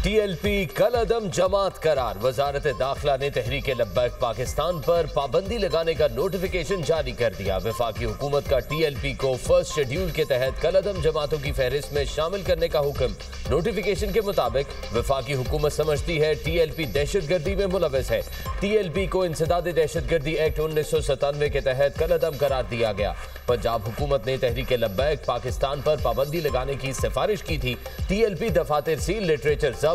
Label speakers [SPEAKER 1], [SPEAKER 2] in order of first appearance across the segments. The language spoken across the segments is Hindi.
[SPEAKER 1] टीएलपी कलअदम जमात करार। वजारत दाखिला ने तहरीक लब्बैक पाकिस्तान पर पाबंदी लगाने का नोटिफिकेशन जारी कर दिया। वफाकी हुकूमत का टीएलपी को फर्स्ट शेड्यूल के तहत कलअदम जमातों की फहरिस्त में शामिल करने का हुक्म। नोटिफिकेशन के मुताबिक वफाकी हुकूमत समझती है टीएलपी दहशतगर्दी में मुलविस है। टीएलपी को इंसदाद दहशतगर्दी एक्ट 1997 के तहत कलअदम करार दिया गया। पंजाब हुकूमत ने तहरीक लब्बैक पाकिस्तान पर पाबंदी लगाने की सिफारिश की थी। टीएलपी दफातर सील, लिटरेचर जब्त,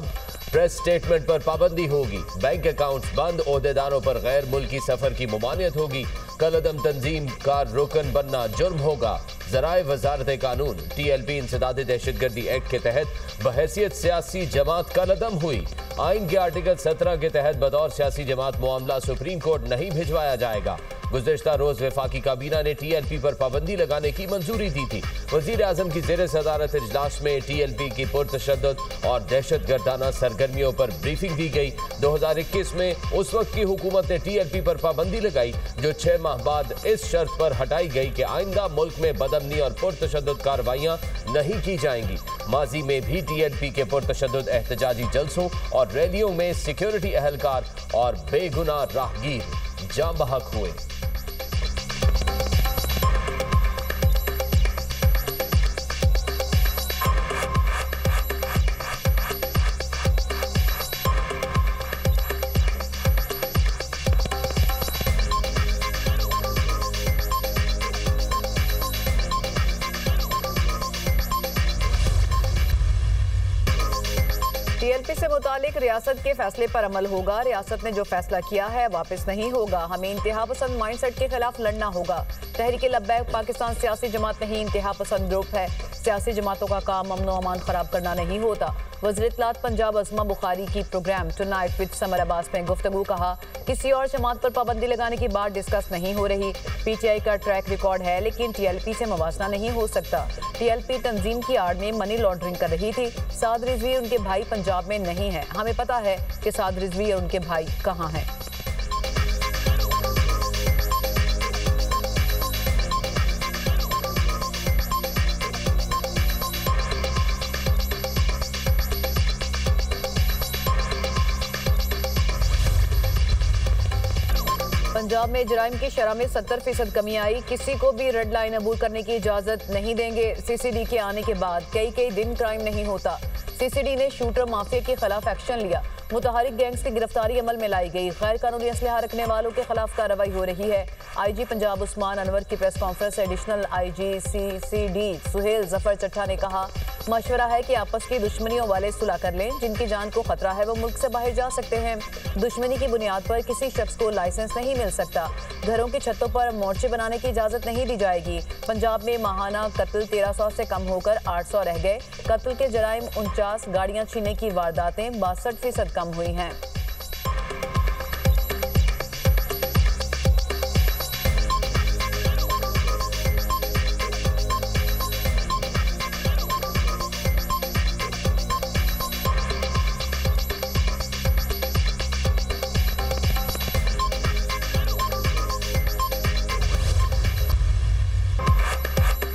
[SPEAKER 1] प्रेस स्टेटमेंट पर पाबंदी होगी। बैंक अकाउंट्स बंद, ओहदेदारों पर गैर मुल्की सफर की ममानियत होगी। कलअदम तंजीम का रुकन बनना जुर्म होगा। ज़राए वजारत कानून। टीएलपी इंसदाद दहशतगर्दी एक्ट के तहत बहैसियत सियासी जमात कलअदम हुई। आइन के आर्टिकल 17 के तहत बतौर सियासी जमात मामला सुप्रीम कोर्ट नहीं भिजवाया जाएगा। गुज़िश्ता रोज वफाकी काबीना ने टीएलपी पर पाबंदी लगाने की मंजूरी दी थी। वज़ीर आज़म की ज़ेर सदारत इजलास में टीएलपी की पुरतशद्दुद और दहशतगर्दाना सरगर्मियों पर ब्रीफिंग दी गई। 2021 में उस वक्त की हुकूमत ने टीएलपी पर पाबंदी लगाई, जो 6 माह बाद इस शर्त पर हटाई गई कि आइंदा मुल्क में बदअमनी और पुरतशद्दुद कार्रवाइयाँ नहीं की जाएंगी। माजी में भी टीएलपी के पुरतशद्दुद एहतजाजी जलसों और रैलियों में सिक्योरिटी अहलकार और बेगुनाह राहगीर जाँ बहक हुए।
[SPEAKER 2] टीएलपी से मुतालिक रियासत के फैसले पर अमल होगा। रियासत ने जो फैसला किया है वापस नहीं होगा। हमें इंतहा पसंद माइंडसेट के खिलाफ लड़ना होगा। तहरीक लब्बैक पाकिस्तान सियासी जमात नहीं, इंतहा पसंद ग्रुप है। सियासी जमातों का काम अमन व अमान खराब करना नहीं होता। वज़ीर इत्तलात पंजाब अज़मा बुखारी की programme tonight with Samar Abbas में गुफ्तगू। कहा, किसी और जमात पर पाबंदी लगाने की बात डिस्कस नहीं हो रही। पीटीआई का ट्रैक रिकॉर्ड है, लेकिन टीएलपी से मवाजना नहीं हो सकता। टीएलपी तंजीम की आड़ में मनी लॉन्ड्रिंग कर रही थी। साद रिजवी और उनके भाई पंजाब में नहीं है। हमें पता है कि साद रिजवी और उनके भाई कहाँ हैं। पंजाब में जराइम की शरह में 70% कमी आई। किसी को भी रेड लाइन अबूर करने की इजाजत नहीं देंगे। सीसीडी के आने के बाद कई दिन क्राइम नहीं होता। सीसीडी ने शूटर माफिया के खिलाफ एक्शन लिया। मुतहरिक गैंग्स की गिरफ्तारी अमल में लाई गई। गैर कानूनी असलहा रखने वालों के खिलाफ कार्रवाई हो रही है। आईजी पंजाब उस्मान अनवर की press conference. Additional IG CCD Suhail Zafar Chatha ने कहा, मशवरा है कि आपस की दुश्मनियों वाले सुलह कर लें। जिनकी जान को खतरा है वो मुल्क से बाहर जा सकते हैं। दुश्मनी की बुनियाद पर किसी शख्स को लाइसेंस नहीं मिल सकता। घरों की छतों पर मोर्चे बनाने की इजाजत नहीं दी जाएगी। पंजाब में माहाना कत्ल 1300 से कम होकर 800 रह गए। कत्ल के जराइम 49, गाड़ियां छीनने की वारदातें 62% कम हुई हैं।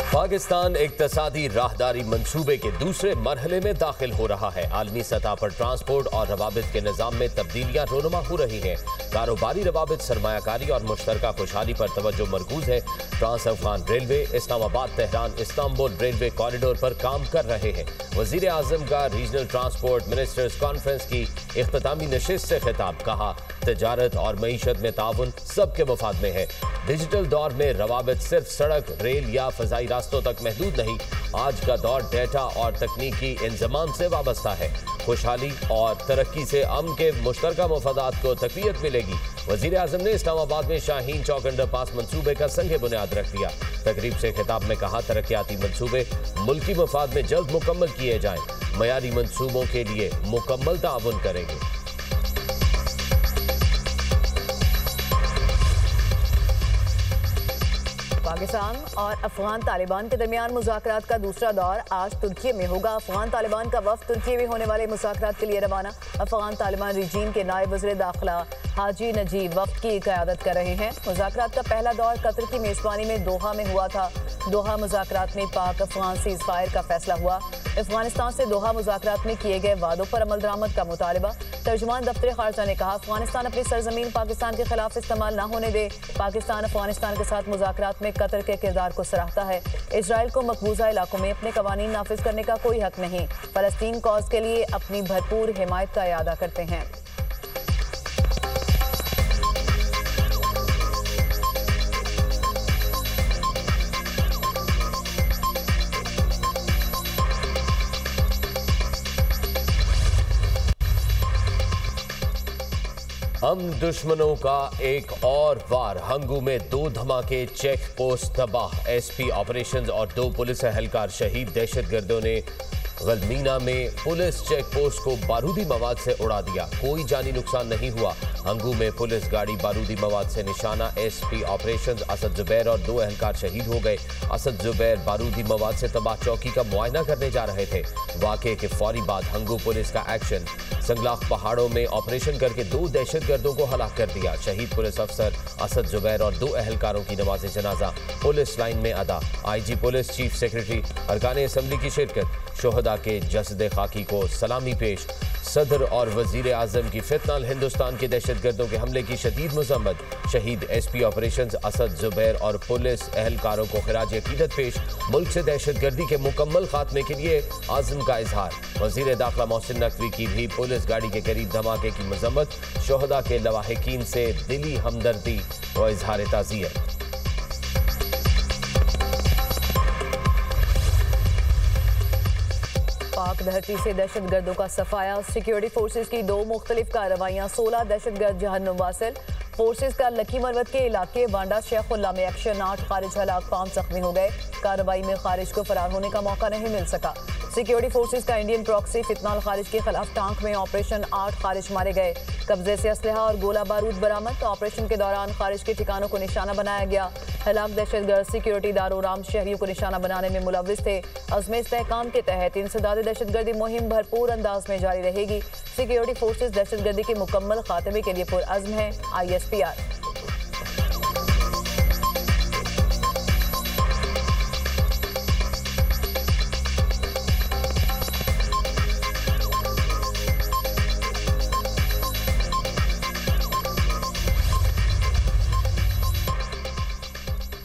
[SPEAKER 1] पाकिस्तान इक्तसादी राहदारी मंसूबे के दूसरे मरहले में दाखिल हो रहा है। आलमी सतह पर ट्रांसपोर्ट और रवाबित के निज़ाम में तब्दीलियां रोनुमा हो रही हैं। कारोबारी रवाबित, सरमायाकारी और मुश्तरका खुशहाली पर तवज्जो मरकूज है। Trans Afghan railway Islamabad Tehran Istanbul railway corridor पर काम कर रहे हैं। वज़ीर आज़म का रीजनल ट्रांसपोर्ट मिनिस्टर्स कॉन्फ्रेंस की इख्तितामी नशिस्त से खिताब। कहा, तिजारत और मईशत में ताउन सबके मुफाद में है। डिजिटल दौर में रवाबित सिर्फ सड़क, रेल या फ़ज़ाई रास्तों तक महदूद नहीं। आज का दौर डेटा और तकनीकी इंजमाम से वाबस्ता है। खुशहाली और तरक्की से अमन के मुश्तरका मफादात को तक़वियत मिलेगी। वज़ीर आज़म ने इस्लामाबाद में शाहीन चौक अंडरपास मंसूबे का संग बुनियाद रख दिया। तकरीब से खिताब में कहा, तरक्याती मंसूबे मुल्की मफाद में जल्द मुकम्मल किए जाएं। मयारी मंसूबों के लिए मुकम्मल ताउन करेंगे।
[SPEAKER 2] पाकिस्तान और अफगान तालिबान के दरमियान मुज़ाकरात का दूसरा दौर आज तुर्की में होगा। अफगान तालिबान का वफ़द तुर्की में होने वाले मुज़ाकरात के लिए रवाना। अफगान तालिबान रिजीम के नायब वज़ीर दाखिला हाजी नजीब वफ़द की क़यादत कर रहे हैं। मुज़ाकरात का पहला दौर कतर की मेज़बानी में दोहा में हुआ था। दोहा मुज़ाकरात में पाक अफगान सीज़ फायर का फैसला हुआ। अफगानिस्तान से दोहा मुज़ाकरात में किए गए वादों पर अमल दरामद का मुतालबा। तर्जुमान दफ्तर खारजा ने कहा, अफगानिस्तान अपनी सरजमीन पाकिस्तान के खिलाफ इस्तेमाल न होने दे। पाकिस्तान अफगानिस्तान के साथ मुज़ाकरात में कतर के किरदार को सराहता है। इसराइल को मकबूजा इलाकों में अपने कवानीन नाफिज करने का कोई हक नहीं। फलस्तीन कॉज के लिए अपनी भरपूर हिमायत का इरादा करते हैं।
[SPEAKER 1] हम दुश्मनों का एक और वार। हंगू में 2 धमाके, चेक पोस्ट तबाह, एसपी ऑपरेशंस और 2 पुलिस एहलकार शहीद। दहशतगर्दों ने गलमीना में पुलिस चेक पोस्ट को बारूदी मवाद से उड़ा दिया, कोई जानी नुकसान नहीं हुआ। हंगू में पुलिस गाड़ी बारूदी मवाद से निशाना। एसपी ऑपरेशंस असद जुबैर और 2 एहलकार शहीद हो गए। असद जुबैर बारूदी मवाद से तबाह चौकी का मुआयना करने जा रहे थे। वाक़े के फौरी बाद हंगू पुलिस का एक्शन। संगलाख पहाड़ों में ऑपरेशन करके 2 दहशतगर्दों को हलाक कर दिया। शहीद पुलिस अफसर असद जुबैर और 2 एहलकारों की नमाज जनाजा पुलिस लाइन में अदा। आईजी पुलिस, चीफ सेक्रेटरी, अरकान असम्बली की शिरकत। शोहदा के जसद खाकी को सलामी पेश। सदर और वजीर आजम की फितनाल हिंदुस्तान के दहशतगर्दों के हमले की शदीद मजम्मत। शहीद एसपी ऑपरेशंस असद जुबैर और पुलिस एहलकारों को खिराज अकीदत पेश। मुल्क से दहशतगर्दी के मुकम्मल खात्मे के लिए आज़म का इजहार। वजीर दाखिला मोहसिन नकवी की भी पुलिस गाड़ी के करीब धमाके की मजम्मत। शोहदा के लवाहिकीन से दिली हमदर्दी व इजहार ताज़ियत।
[SPEAKER 2] पाक धरती से दहशतगर्दों का सफाया। सिक्योरिटी फोर्सेज की 2 मुख्तलिफ कार्रवाइयाँ। 16 दहशतगर्द जहन्नुम वासिल। फोर्सेज का लकी मरवत के इलाके वांडा शेखुल्ला में एक्शन। 8 खारिज हलाक, 5 जख्मी हो गए। कार्रवाई में खारिज को फरार होने का मौका नहीं मिल सका। सिक्योरिटी फोर्सेज का इंडियन प्रॉक्सी फितनाल खारिज के खिलाफ टांक में ऑपरेशन। 8 खारिज मारे गए। कब्जे से असलहा और गोला बारूद बरामद। ऑपरेशन के दौरान खारिज के ठिकानों को निशाना बनाया गया। हलाक दहशतगर्द सिक्योरिटी दारोराम शहरियों को निशाना बनाने में मुलव्विस थे। अज़्म इस्तेहकाम के तहत इंसदाद दहशतगर्दी मुहिम भरपूर अंदाज में जारी रहेगी। सिक्योरिटी फोर्सेज दहशतगर्दी के मुकम्मल खात्मे के लिए पुरअज़्म है। ISPR।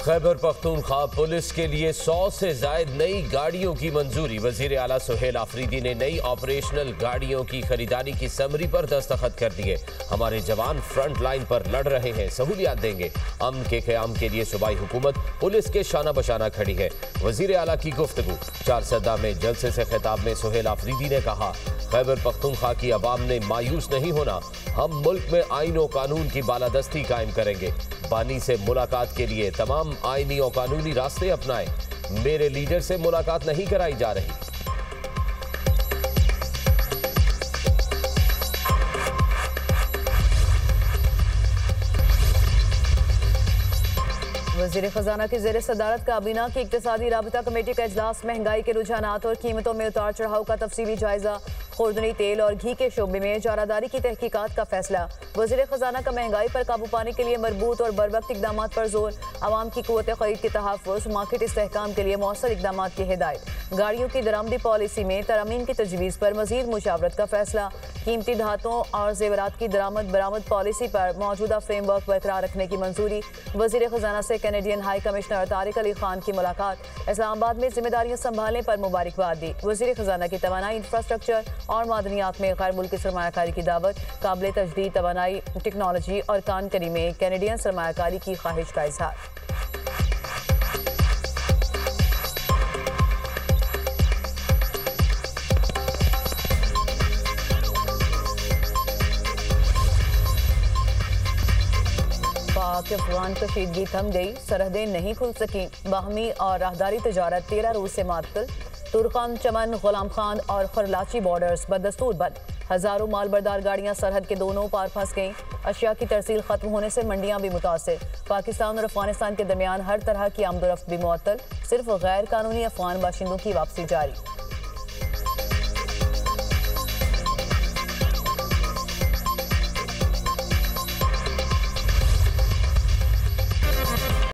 [SPEAKER 1] खैबर पख्तूनख्वा पुलिस के लिए 100 से जायद नई गाड़ियों की मंजूरी। वजीर आला सुहेल आफरीदी ने नई ऑपरेशनल गाड़ियों की खरीदारी की समरी पर दस्तखत कर दिए। हमारे जवान फ्रंट लाइन पर लड़ रहे हैं, सहूलियात देंगे। अमन के क़याम के लिए सूबाई हुकूमत पुलिस के शाना बशाना खड़ी है। वजीर आला की गुफ्तगू। चारसदा में जलसे से खिताब में सुहेल आफरीदी ने कहा, खैबर पख्तूनख्वा की अवाम ने मायूस नहीं होना। हम मुल्क में आईन और कानून की बालादस्ती कायम करेंगे। बानी से मुलाकात के लिए तमाम आईनी और कानूनी रास्ते अपनाएं। मेरे लीडर से मुलाकात नहीं कराई जा रही।
[SPEAKER 2] वज़ीर ख़ज़ाना की ज़ेर सदारत काबीना की इक़्तिसादी राबता कमेटी का इजलास। महंगाई के रुझानात और कीमतों में उतार चढ़ाव का तफसीली जायजा। खुर्दनी तेल और घी के शोबे में जारादारी की तहकीकात का फैसला। वज़ीर ख़ज़ाना का महंगाई पर काबू पाने के लिए मरबूत और बरवक्त इक़दाम पर जोर। आवाम की क़ुव्वत ख़रीद के तहफ़्फ़ुज़, मार्केट इस्तेहकाम के लिए मौसर इक़दाम की हिदायत। गाड़ियों की दरामदी पॉलिसी में तरमीम की तजवीज़ पर मज़ीद मुशावरत का फैसला। कीमती धातुओं और जेवरात की दरामद बरामद पॉलिसी पर मौजूदा फ्रेमवर्क बरकरार रखने की मंजूरी। वज़ीर ख़ज़ाना से Canadian high commissioner Tariq Ali Khan की मुलाकात। इस्लामाबाद में जिम्मेदारियां संभालने पर मुबारकबाद दी। वज़ीर ख़ज़ाना की तवानाई, इंफ्रास्ट्रक्चर और मादनियात में गैर मुल्की सरमायाकारी की दावत। काबिल तजदीद तवानाई, टेक्नोलॉजी और कानकरी में कैनेडियन सरमायाकारी की ख्वाहिश का इजहार। पाक अफगान कशीदगी थम गई, सरहदें नहीं खुल सकी। बाहमी और राहदारी तजारत 13 रोज से मातल। तुर्कान, चमन, गुलाम खान और खरलाची बॉर्डर्स बदस्तूर बंद। हजारों मालबरदार गाड़ियां सरहद के दोनों पार फंस गईं। अशिया की तरसील खत्म होने से मंडियां भी मुतासिर। पाकिस्तान और अफगानिस्तान के दरमियान हर तरह की आमदोरफ्त भी मुअत्तल। सिर्फ गैर कानूनी अफगान बाशिंदों की वापसी जारी।